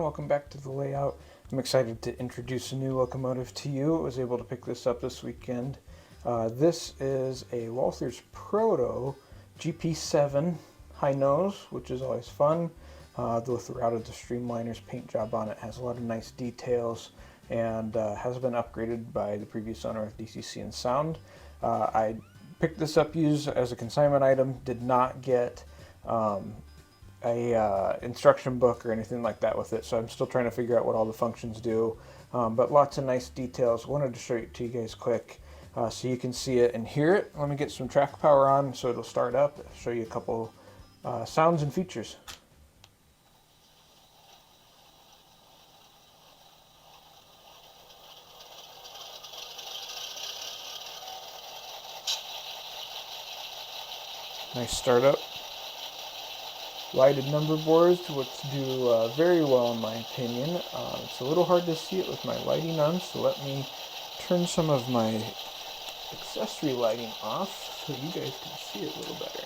welcome back to the layout. I'm excited to introduce a new locomotive to you. I was able to pick this up this weekend. This is a Walthers Proto GP7 high nose, which is always fun. Throughout the streamliners paint job on it has a lot of nice details and has been upgraded by the previous owner of DCC and Sound. I picked this up used as a consignment item, did not get instruction book or anything like that with it, so I'm still trying to figure out what all the functions do, but lots of nice details. Wanted to show it to you guys quick so you can see it and hear it. Let me get some track power on so it'll start up, show you a couple sounds and features. Nice startup. Lighted number boards, which do very well in my opinion. It's a little hard to see it with my lighting on, so let me turn some of my accessory lighting off so you guys can see it a little better.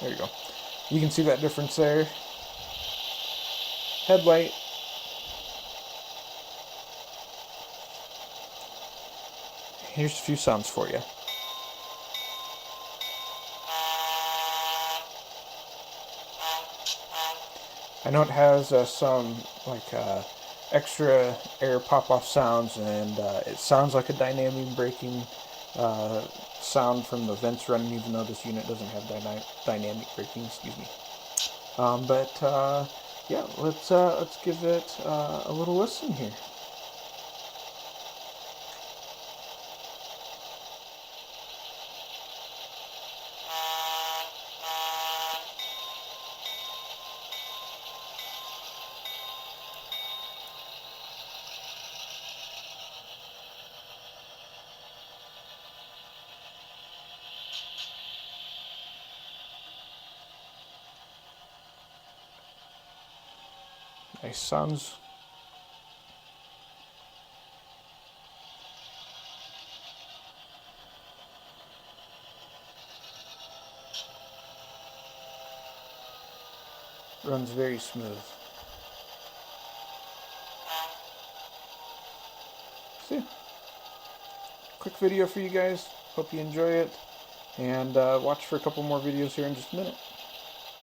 There you go. You can see that difference there. Headlight. Here's a few sounds for you. I know it has some extra air pop-off sounds, and it sounds like a dynamic braking sound from the vents running, even though this unit doesn't have dynamic braking. Excuse me. Yeah, let's give it a little listen here. Nice sounds. Runs very smooth. See, quick video for you guys. Hope you enjoy it, and watch for a couple more videos here in just a minute.